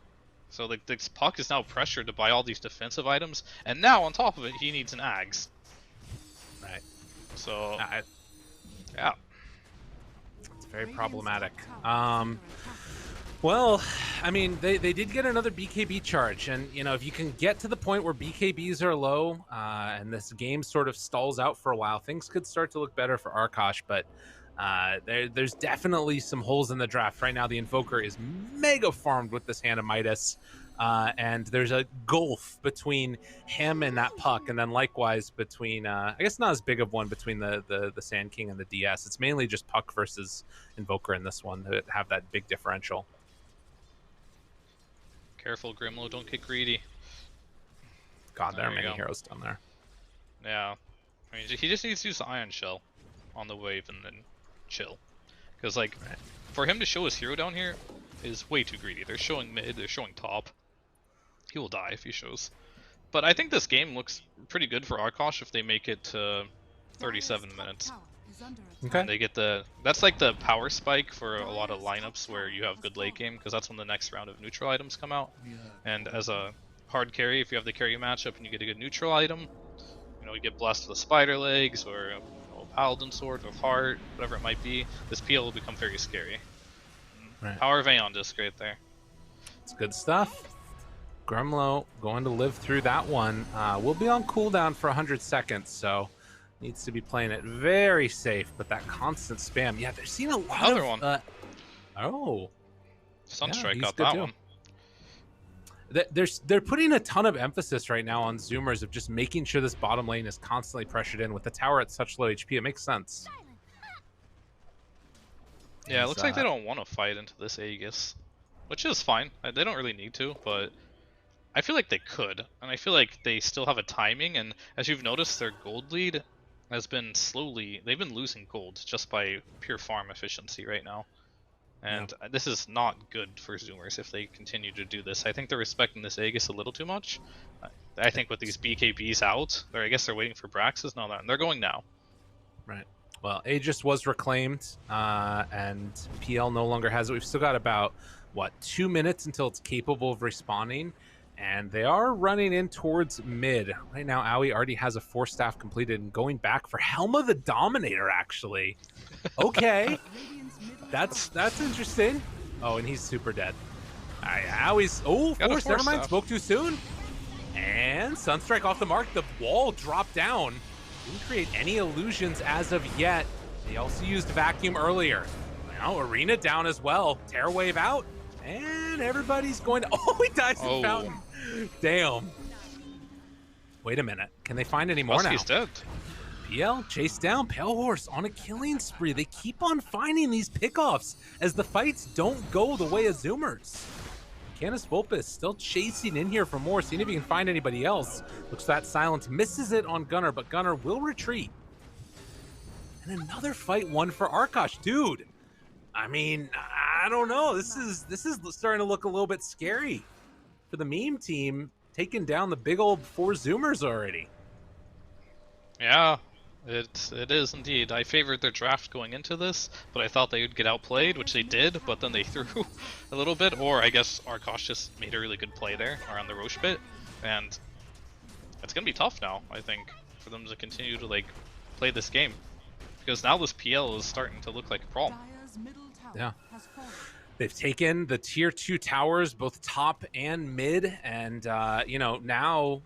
So like this Puck is now pressured to buy all these defensive items, and now on top of it, he needs an Ags. Right. So, yeah. It's very problematic. Well, I mean, they did get another BKB charge, and you know, if you can get to the point where BKBs are low, and this game sort of stalls out for a while, things could start to look better for Arkosh. But there's definitely some holes in the draft right now. The Invoker is mega farmed with this Hand of Midas, and there's a gulf between him and that Puck, and then likewise between, I guess not as big of one between the Sand King and the DS. It's mainly just Puck versus Invoker in this one that have that big differential. Careful, Grimlow, don't get greedy. God, there are many heroes down there. Yeah. I mean, he just needs to use the Ion Shell on the wave and then chill. Because, like, for him to show his hero down here is way too greedy. They're showing mid, they're showing top. He will die if he shows. But I think this game looks pretty good for Arkosh if they make it to 37 minutes. Okay. And they get the, that's like the power spike for a lot of lineups where you have good late game, because that's when the next round of neutral items come out. And as a hard carry, if you have the carry matchup and you get a good neutral item, you know, you get blessed with spider legs or a paladin sword or heart, whatever it might be, this PL will become very scary. Right. Power of Aeon disc right there. It's good stuff. Grumlow going to live through that one. We'll be on cooldown for 100 seconds, so needs to be playing it very safe, but that constant spam. Yeah, they're seeing a lot Another of... one. Sunstrike got that one. They're putting a ton of emphasis right now on Zoomers of just making sure this bottom lane is constantly pressured in with the tower at such low HP. It makes sense. Yeah, it looks like they don't want to fight into this Aegis, which is fine. They don't really need to, but I feel like they could, and I feel like they still have a timing, and as you've noticed, their gold lead has been they've been losing gold just by pure farm efficiency right now. And this is not good for Zoomers if they continue to do this. I think they're respecting this Aegis a little too much. I think with these BKBs out, I guess they're waiting for Brax's, no, they're going now. Right. Well, Aegis was reclaimed, and PL no longer has it. We've still got about, 2 minutes until it's capable of respawning. And they are running in towards mid. Right now, Aoi already has a 4-staff completed and going back for Helma the Dominator, actually. Okay. That's interesting. Oh, and he's super dead. Aoi's... Oh, force, never mind. Spoke too soon. And Sunstrike off the mark. The wall dropped down. Didn't create any illusions as of yet. They also used Vacuum earlier. Now, Arena down as well. Terror Wave out. And everybody's going to... Oh, he dies in Fountain. Damn. Wait a minute. Can they find any more now? He's dead. PL chased down. Pale Horse on a killing spree. They keep on finding these pickoffs as the fights don't go the way of Zoomers. Canis Vulpus still chasing in here for more, seeing if he can find anybody else. Looks that Silence misses it on Gunnar, but Gunnar will retreat. And another fight won for Arkosh. Dude, I mean, I don't know. This is starting to look a little bit scary for the meme team, taking down the big old 4 Zoomers already. Yeah, It is indeed. I favored their draft going into this, but I thought they would get outplayed, which they did, but then they threw a little bit, or I guess Arkosh just made a really good play there around the Roche bit, and it's gonna be tough now, I think, for them to continue to like play this game. Because now this PL is starting to look like a problem. Yeah. They've taken the tier 2 towers, both top and mid, and you know, now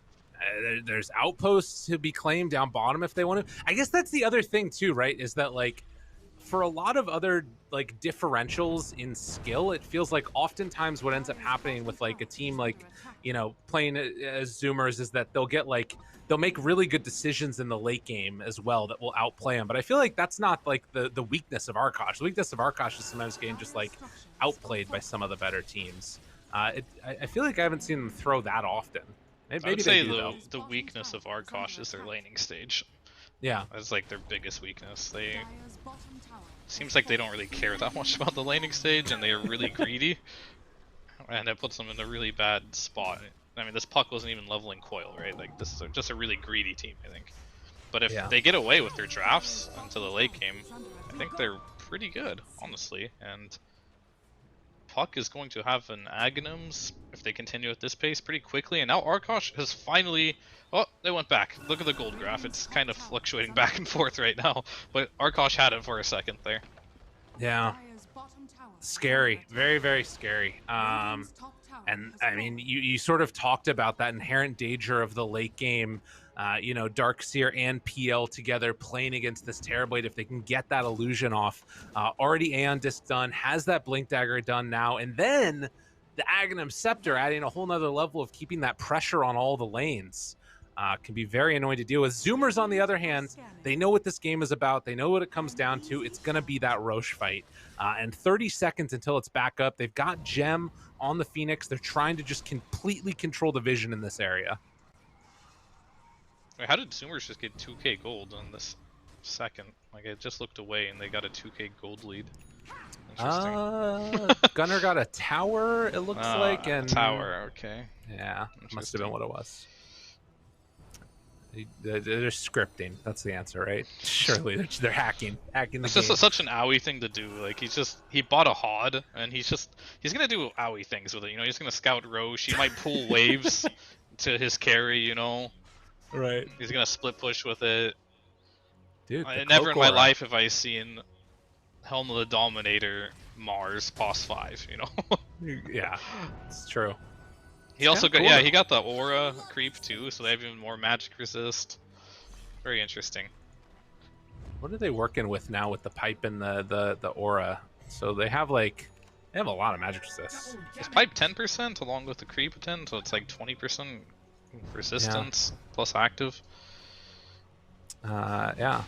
there's outposts to be claimed down bottom if they want to. I guess that's the other thing too, right? Is that like for a lot of other like differentials in skill, it feels like oftentimes what ends up happening with like a team like, you know, playing as Zoomers is that they'll make really good decisions in the late game as well that will outplay them. But I feel like that's not like the weakness of Arkosh. The weakness of Arkosh is sometimes getting just like outplayed by some of the better teams. I feel like I haven't seen them throw that often. Maybe I would they say do, the weakness of Arkosh is their laning stage. Yeah. That's like their biggest weakness. They seems like they don't really care that much about the laning stage, and they are really greedy, and it puts them in a really bad spot. I mean, this puck wasn't even leveling Coil, right? Like, this is just a really greedy team, I think. But if they get away with their drafts into the late game, I think they're pretty good, honestly. And Puck is going to have an Aghanims, if they continue at this pace, pretty quickly. And now Arkosh has finally... Oh, they went back. Look at the gold graph. It's kind of fluctuating back and forth right now. But Arkosh had it for a second there. Yeah. Scary. Very, very scary. And I mean, you sort of talked about that inherent danger of the late game, you know, Darkseer and PL together playing against this Terrorblade. If they can get that illusion off, already Aeon Disc done, has that Blink Dagger done now, and then the Aghanim Scepter adding a whole nother level of keeping that pressure on all the lanes. Can be very annoying to deal with. Zoomers, on the other hand, they know what this game is about. They know what it comes down to. It's going to be that Roche fight. And 30 seconds until it's back up. They've got Gem on the Phoenix. They're trying to just completely control the vision in this area. Wait, how did Zoomers just get 2k gold on this second? Like, I just looked away and they got a 2k gold lead. Interesting. Gunner got a tower, it looks like. And tower, okay. Yeah, must have been what it was. They're scripting. That's the answer, right? Surely they're hacking the game. It's just such an owie thing to do. Like, he bought a HOD, and he's gonna do owie things with it. You know, he's gonna scout Roche. He might pull waves to his carry. You know, right? He's gonna split push with it. Dude, never in my life have I seen Helm of the Dominator Mars Pos 5. You know. Yeah, it's true. He also got, yeah, he got the aura creep too, so they have even more magic resist. Very interesting. What are they working with now with the pipe and the aura? So they have a lot of magic resist. Is pipe 10% along with the creep 10, so it's like 20% resistance plus active. Yeah,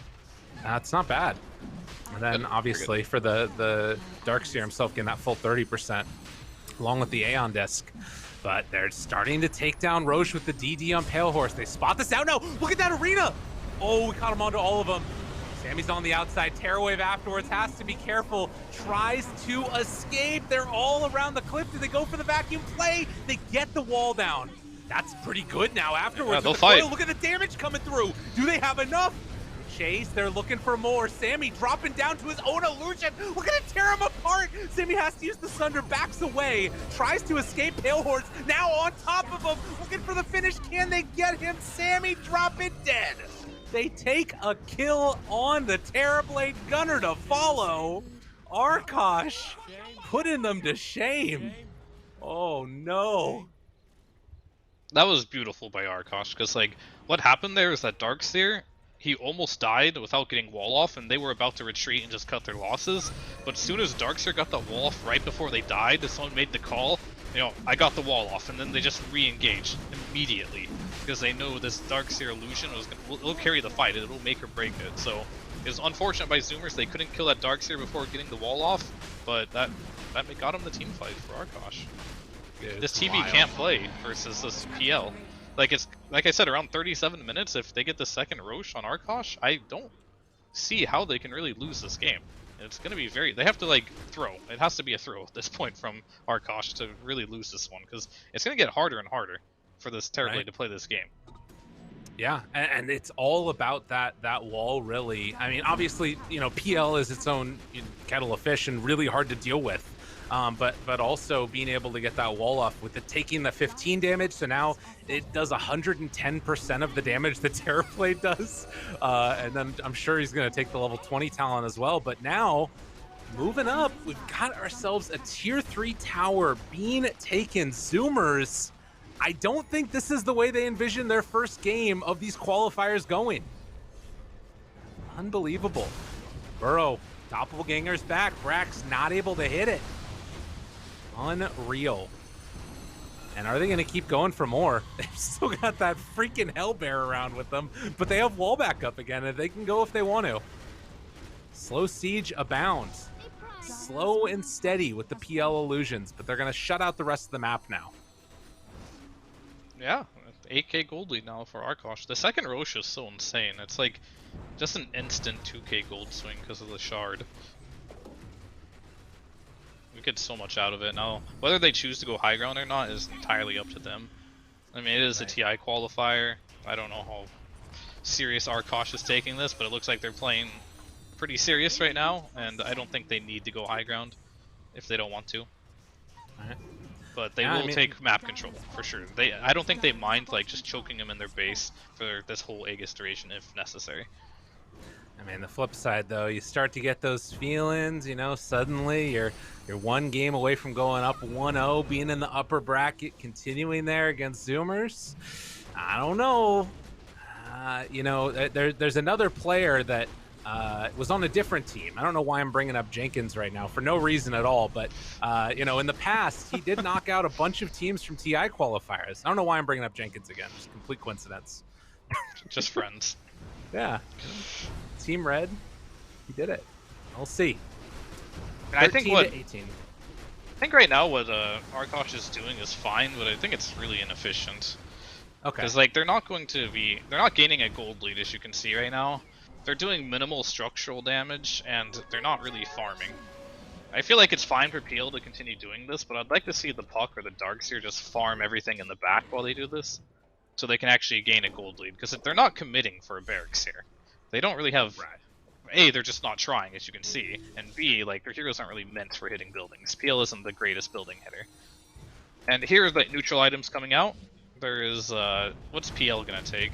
it's not bad. And then obviously for the Darkseer himself getting that full 30%, along with the Aeon Disc. But they're starting to take down Roche with the DD on Pale Horse. They spot this out. No, look at that arena. Oh, we caught him onto all of them. Sammy's on the outside. Terrorwave afterwards has to be careful. Tries to escape. They're all around the cliff. Do they go for the vacuum play? They get the wall down. That's pretty good now afterwards. Yeah, they'll fight. Look at the damage coming through. Do they have enough? Chase, they're looking for more. Sammy dropping down to his own illusion. We're gonna tear him apart. Sammy has to use the Sunder, backs away, tries to escape. Pale Horse now on top of him, looking for the finish. Can they get him? Sammy dropping dead. They take a kill on the Terrorblade Gunner to follow. Arkosh putting them to shame. Oh no. That was beautiful by Arkosh, because like what happened there is that Darkseer, he almost died without getting wall off, and they were about to retreat and just cut their losses. But as soon as Darkseer got the wall off right before they died, someone made the call, you know, I got the wall off, and then they just re-engaged immediately because they know this Darkseer illusion it'll carry the fight. It'll make or break it. So it was unfortunate by Zoomers they couldn't kill that Darkseer before getting the wall off, but that got them the team fight for Arkosh. Dude, this TV wild. can't play versus this PL. Like I said, around 37 minutes, if they get the second Roche on Arkosh, I don't see how they can really lose this game. It's going to be they have to like throw. It has to be a throw at this point from Arkosh to really lose this one, because it's going to get harder and harder for this Terrorblade to play this game. Yeah, and it's all about that wall, really. I mean, obviously, you know, PL is its own kettle of fish and really hard to deal with. But also being able to get that wall off with it taking the 15 damage, so now it does 110% of the damage that Terrorblade does, and then I'm sure he's going to take the level 20 talent as well. But now, moving up, we've got ourselves a tier 3 tower being taken. Zoomers, I don't think this is the way they envision their first game of these qualifiers going. Unbelievable. Burrow, doppelganger's back. Brax not able to hit it. Unreal. And are they going to keep going for more? They've still got that freaking Hellbear around with them, but they have wall back up again, and they can go if they want to. Slow siege abounds. Slow and steady with the PL illusions, but they're going to shut out the rest of the map now. Yeah, 8k gold lead now for Arkosh. The second Rosh is so insane. It's like just an instant 2k gold swing because of the shard. We get so much out of it. Now, whether they choose to go high ground or not is entirely up to them. I mean, it is a TI qualifier. I don't know how serious Arkosh is taking this, but it looks like they're playing pretty serious right now, and I don't think they need to go high ground if they don't want to. Alright. But they will take map control for sure. I don't think they mind like just choking them in their base for this whole Aegis duration if necessary. I mean, the flip side though, you start to get those feelings, you know, suddenly you're one game away from going up 1-0, being in the upper bracket, continuing there against Zoomers. I don't know. You know, there's another player that was on a different team. I don't know why I'm bringing up Jenkins right now for no reason at all, but you know, in the past he did knock out a bunch of teams from TI qualifiers. I don't know why I'm bringing up Jenkins again. Just complete coincidence. Just friends. Yeah. Team Red, he did it. We'll see. And I think what 18. I think right now what Arkosh is doing is fine, but I think it's really inefficient. Okay. Because like they're not gaining a gold lead as you can see right now. They're doing minimal structural damage and they're not really farming. I feel like it's fine for PL to continue doing this, but I'd like to see the Puck or the Darkseer just farm everything in the back while they do this, so they can actually gain a gold lead. Because they're not committing for a barracks here. They don't really have. A, they're just not trying, as you can see, and B, like their heroes aren't really meant for hitting buildings. PL isn't the greatest building hitter. And here are the neutral items coming out. There is what's PL gonna take?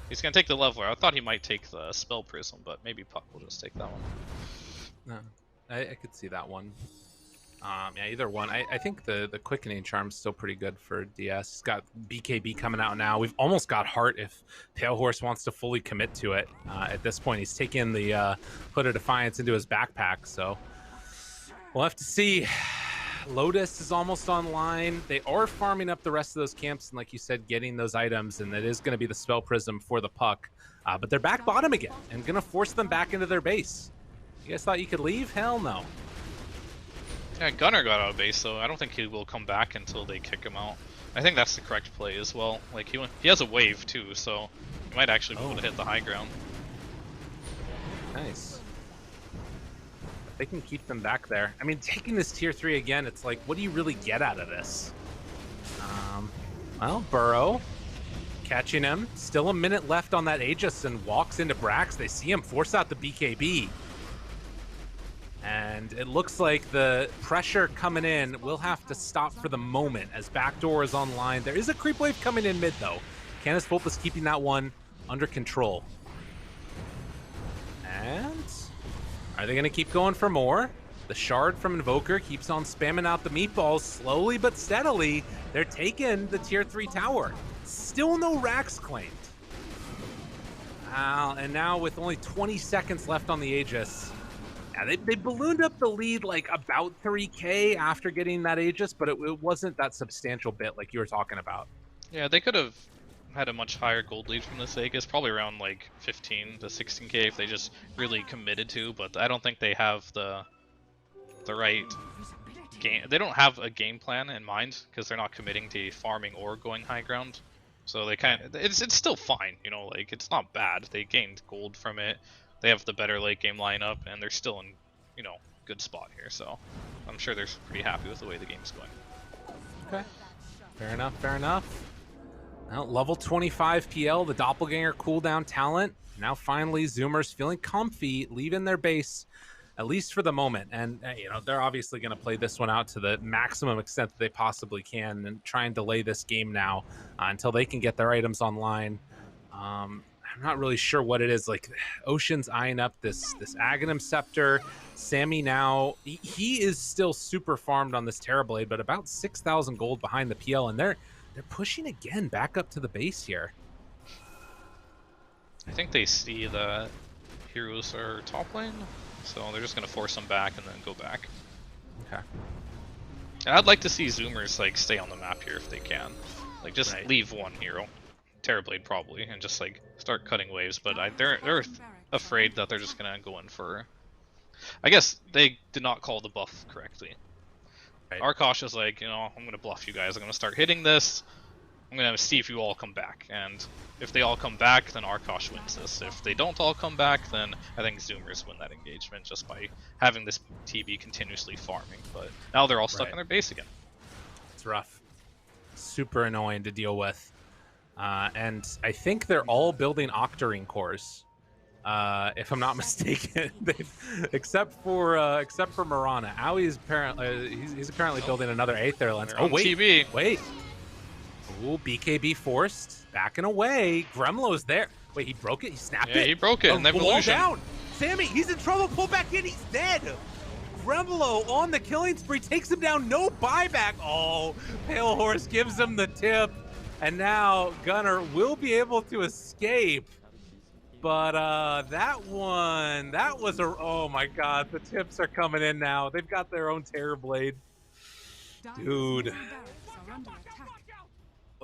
He's gonna take the leveler. I thought he might take the spell prism, but maybe Puck will just take that one. No, I could see that one. Yeah, either one. I think the quickening charm's still pretty good for DS. He's got BKB coming out now. We've almost got Heart if Pale Horse wants to fully commit to it. At this point, he's taking the Hood of Defiance into his backpack, so we'll have to see. Lotus is almost online. They are farming up the rest of those camps, and like you said, getting those items, and it is going to be the Spell Prism for the Puck. But they're back bottom again, and going to force them back into their base. You guys thought you could leave? Hell no. Yeah, Gunner got out of base, so I don't think he will come back until they kick him out. I think that's the correct play as well. Like he has a wave too, so he might actually be able to hit the high ground. Nice. They can keep them back there. I mean, taking this tier 3 again, it's like, what do you really get out of this? Well, Burrow catching him. Still a minute left on that Aegis and walks into Brax. They see him force out the BKB. And it looks like the pressure coming in will have to stop for the moment as backdoor is online. There is a creep wave coming in mid, though. Canis Volpus keeping that one under control. And are they going to keep going for more? The shard from Invoker keeps on spamming out the meatballs slowly but steadily. They're taking the tier 3 tower. Still no racks claimed. And now with only 20 seconds left on the Aegis, yeah, they ballooned up the lead like about 3k after getting that Aegis, but it wasn't that substantial bit like you were talking about. Yeah, they could have had a much higher gold lead from this Aegis, probably around like 15 to 16k if they just really committed to, but I don't think they have the right game. They don't have a game plan in mind because they're not committing to farming or going high ground. So they it's still fine, you know, like it's not bad. They gained gold from it. They have the better late game lineup, and they're still in, you know, good spot here. So I'm sure they're pretty happy with the way the game's going. Okay, fair enough. Fair enough. Well, level 25 PL, the Doppelganger cooldown talent. Now finally, Zoomers feeling comfy, leaving their base, at least for the moment. And, you know, they're obviously going to play this one out to the maximum extent that they possibly can and try and delay this game now until they can get their items online. I'm not really sure what it is. Like, Ocean's eyeing up this Aghanim Scepter. Sammy now, he is still super farmed on this Terrorblade, but about 6,000 gold behind the PL, and they're pushing again back up to the base here. I think they see that heroes are top lane, so they're just gonna force them back and then go back. Okay. And I'd like to see Zoomers like stay on the map here if they can. Like just leave one hero, Terrorblade probably, and just like start cutting waves. But they're afraid that they're just gonna go in for. I guess they did not call the buff correctly. Right. Arkosh is like, you know, I'm gonna bluff you guys. I'm gonna start hitting this. I'm gonna see if you all come back, and if they all come back, then Arkosh wins this. If they don't all come back, then I think Zoomers win that engagement just by having this TB continuously farming. But now they're all stuck in their base again. It's rough. Super annoying to deal with. And I think they're all building Octarine cores, if I'm not mistaken. except for Marana. Aoi is apparently he's apparently building another Aether lens. Oh wait, TB. Wait. Ooh, BKB forced, backing away. Gremlo's there. Wait, he broke it? He snapped it? Yeah, he broke it in Evolution. Down. Sammy, he's in trouble. Pull back in. He's dead. Gremlo on the killing spree. Takes him down. No buyback. Oh, Pale Horse gives him the tip. And now Gunnar will be able to escape. But that was a... Oh, my God. The tips are coming in now. They've got their own Terrorblade. Dude.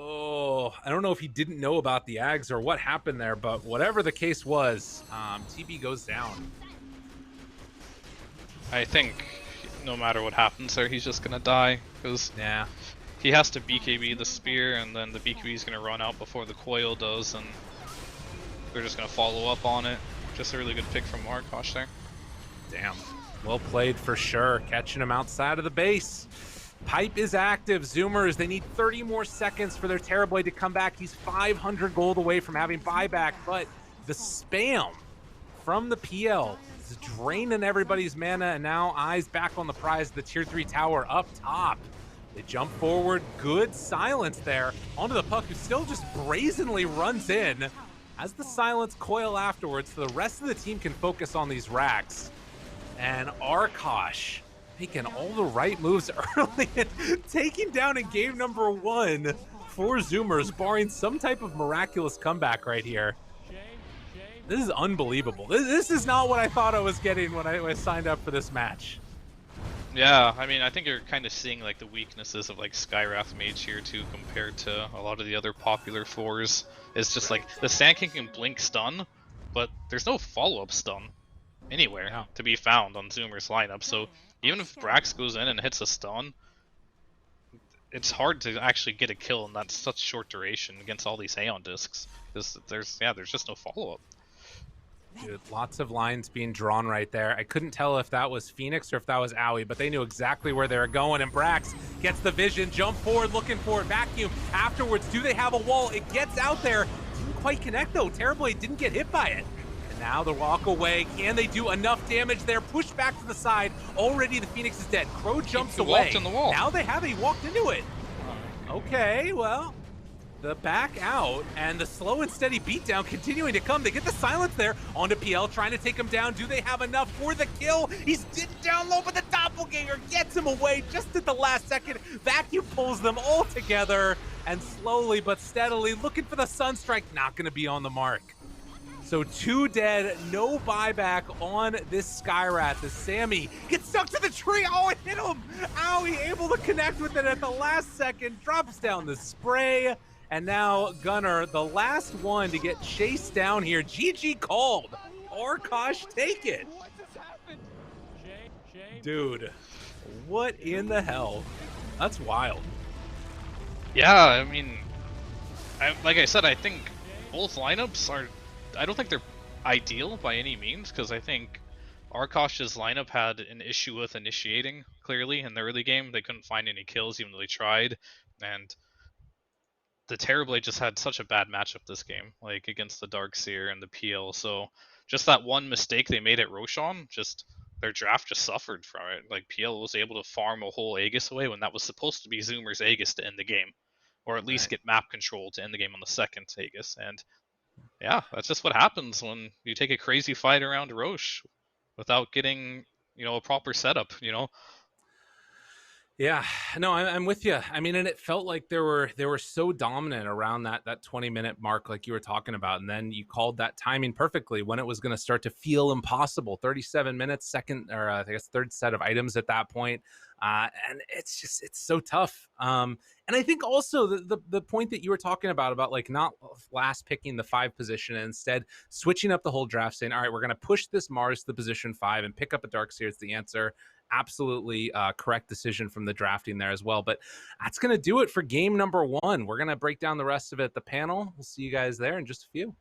Oh, I don't know if he didn't know about the Ags or what happened there, but whatever the case was, TB goes down. I think no matter what happens there, he's just gonna die, because he has to BKB the spear, and then the BKB is gonna run out before the coil does, and they're just gonna follow up on it. Just a really good pick from Arkosh there. Damn. Well played for sure, catching him outside of the base. Pipe is active. Zoomers, they need 30 more seconds for their Terrorblade to come back. He's 500 gold away from having buyback, but the spam from the PL is draining everybody's mana, and now eyes back on the prize of the tier 3 tower up top. They jump forward. Good silence there onto the puck, who still just brazenly runs in as the silence coil afterwards, so the rest of the team can focus on these racks. And Arkosh making all the right moves early and taking down in game number 1 for Zoomers, barring some type of miraculous comeback right here. This is unbelievable. This is not what I thought I was getting when I signed up for this match. Yeah, I mean, I think you're kind of seeing like the weaknesses of like Skywrath Mage here too, compared to a lot of the other popular fours. It's just like the Sand King can blink stun, but there's no follow-up stun anywhere to be found on Zoomer's lineup. So even if Brax goes in and hits a stun, it's hard to actually get a kill in that such short duration against all these Aeon discs. Because there's just no follow-up. Dude, lots of lines being drawn right there. I couldn't tell if that was Phoenix or if that was Aoi, but they knew exactly where they were going. And Brax gets the vision, jump forward, looking for it, vacuum. Afterwards, do they have a wall? It gets out there. Didn't quite connect though. Terrorblade didn't get hit by it. Now the walk away. Can they do enough damage there? Push back to the side. Already the Phoenix is dead. Crow jumps away. Walked in the wall. Now they have. He walked into it. Okay, well, the back out and the slow and steady beatdown continuing to come. They get the silence there onto PL, trying to take him down. Do they have enough for the kill? He's down low, but the Doppelganger gets him away just at the last second. Vacuum pulls them all together, and slowly but steadily looking for the Sunstrike. Not going to be on the mark. So 2 dead, no buyback on this Skywrath as Sammy gets stuck to the tree. Oh, it hit him. Aoi able to connect with it at the last second, drops down the spray. And now Gunnar, the last one to get chased down here. GG called. Arkosh, take it. Dude, what in the hell? That's wild. Yeah, I mean, like I said, I think both lineups are... I don't think they're ideal by any means, because I think Arkosh's lineup had an issue with initiating, clearly, in the early game. They couldn't find any kills even though they tried, and the Terrorblade just had such a bad matchup this game, like against the Darkseer and the PL. So just that one mistake they made at Roshan, just their draft just suffered from it. Like PL was able to farm a whole Aegis away when that was supposed to be Zoomer's Aegis to end the game, or at least get map control to end the game on the second Aegis. And yeah, that's just what happens when you take a crazy fight around Roche without getting, a proper setup. Yeah, no, I'm with you. I mean, and it felt like they were so dominant around that 20-minute mark, like you were talking about, and then you called that timing perfectly when it was going to start to feel impossible. 37 minutes, second, or I guess third set of items at that point, and it's so tough. And I think also the point that you were talking about like not last picking the 5 position and instead switching up the whole draft, saying, all right, we're going to push this Mars to the position 5 and pick up a Darkseer as the answer. Absolutely correct decision from the drafting there as well. But that's going to do it for game number 1. We're going to break down the rest of it at the panel. We'll see you guys there in just a few.